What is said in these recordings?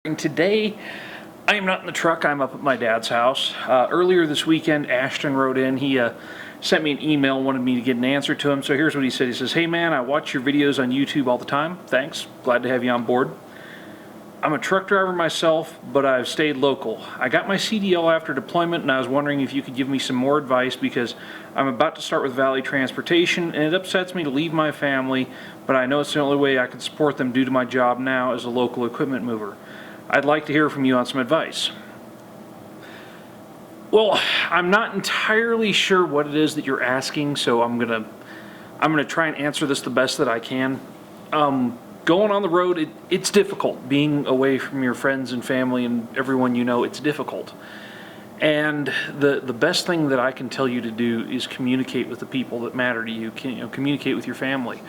Today, I am not in the truck. I'm up at my dad's house. Earlier this weekend, Ashton wrote in. He sent me an email, wanted me to get an answer to him. So here's what he said. He says, "Hey man, I watch your videos on YouTube all the time. Thanks. Glad to have you on board. I'm a truck driver myself, but I've stayed local. I got my CDL after deployment, and I was wondering if you could give me some more advice because I'm about to start with Valley Transportation, and it upsets me to leave my family, but I know it's the only way I can support them due to my job now as a local equipment mover. I'd like to hear from you on some advice." Well, I'm not entirely sure what it is that you're asking, so I'm gonna try and answer this the best that I can. Going on the road, it's difficult. Being away from your friends and family and everyone you know, it's difficult. And the best thing that I can tell you to do is communicate with the people that matter to you. Communicate with your family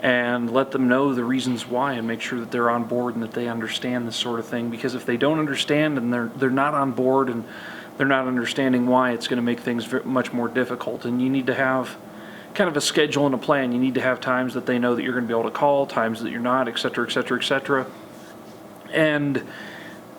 and let them know the reasons why, and make sure that they're on board and that they understand this sort of thing. Because if they don't understand and they're not on board and they're not understanding why, it's going to make things much more difficult. And you need to have kind of a schedule and a plan. You need to have times that they know that you're going to be able to call, times that you're not, et cetera, et cetera, et cetera. And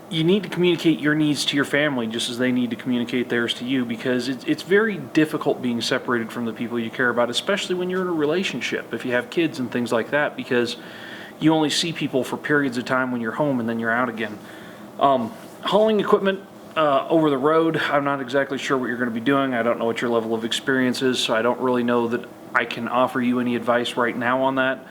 you need to communicate your needs to your family just as they need to communicate theirs to you, because it's very difficult being separated from the people you care about, especially when you're in a relationship, if you have kids and things like that, because you only see people for periods of time when you're home and then you're out again. Hauling equipment over the road, I'm not exactly sure what you're going to be doing. I don't know what your level of experience is, so I don't really know that I can offer you any advice right now on that.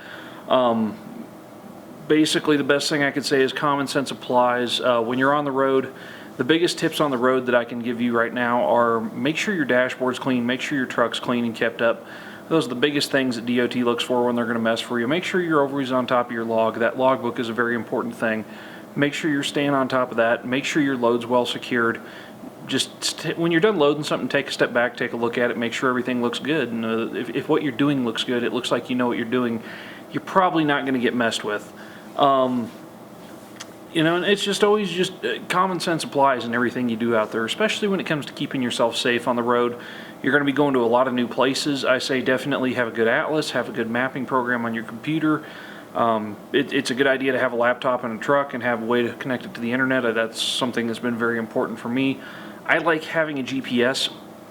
Basically, the best thing I could say is common sense applies. When you're on the road, the biggest tips on the road that I can give you right now are make sure your dashboard's clean, make sure your truck's clean and kept up. Those are the biggest things that DOT looks for when they're going to mess for you. Make sure you're always on top of your log. That logbook is a very important thing. Make sure you're staying on top of that. Make sure your load's well secured. Just when you're done loading something, take a step back, take a look at it, make sure everything looks good. And if what you're doing looks good, it looks like you know what you're doing, you're probably not going to get messed with. And it's just always common sense applies in everything you do out there, especially when it comes to keeping yourself safe on the road. You're going to be going to a lot of new places. I say definitely have a good atlas, have a good mapping program on your computer. It's a good idea to have a laptop in a truck and have a way to connect it to the internet. That's something that's been very important for me. I like having a GPS,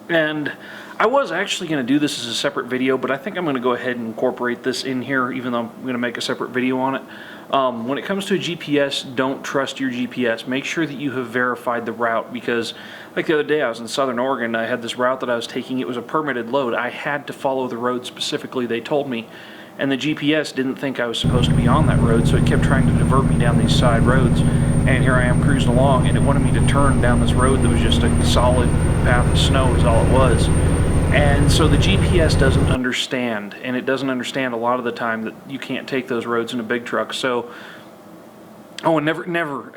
and I was actually going to do this as a separate video, but I think I'm going to go ahead and incorporate this in here, even though I'm going to make a separate video on it. When it comes to a GPS, don't trust your GPS. Make sure that you have verified the route, because like the other day I was in Southern Oregon, I had this route that I was taking. It was a permitted load. I had to follow the road specifically they told me, and the GPS didn't think I was supposed to be on that road, so it kept trying to divert me down these side roads. And here I am cruising along, and it wanted me to turn down this road that was just a solid path of snow is all it was. And so the GPS doesn't understand, and it doesn't understand a lot of the time that you can't take those roads in a big truck. So, and never,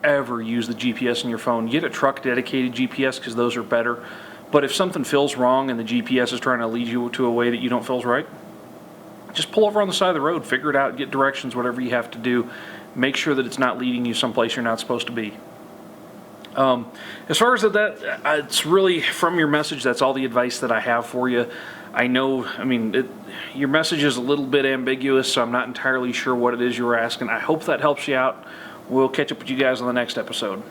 ever use the GPS in your phone. Get a truck dedicated GPS, because those are better. But if something feels wrong and the GPS is trying to lead you to a way that you don't feels right, just pull over on the side of the road, figure it out, get directions, whatever you have to do. Make sure that it's not leading you someplace you're not supposed to be. As far as that, it's really from your message, that's all the advice that I have for you. I know, your message is a little bit ambiguous, so I'm not entirely sure what it is you were asking. I hope that helps you out. We'll catch up with you guys on the next episode.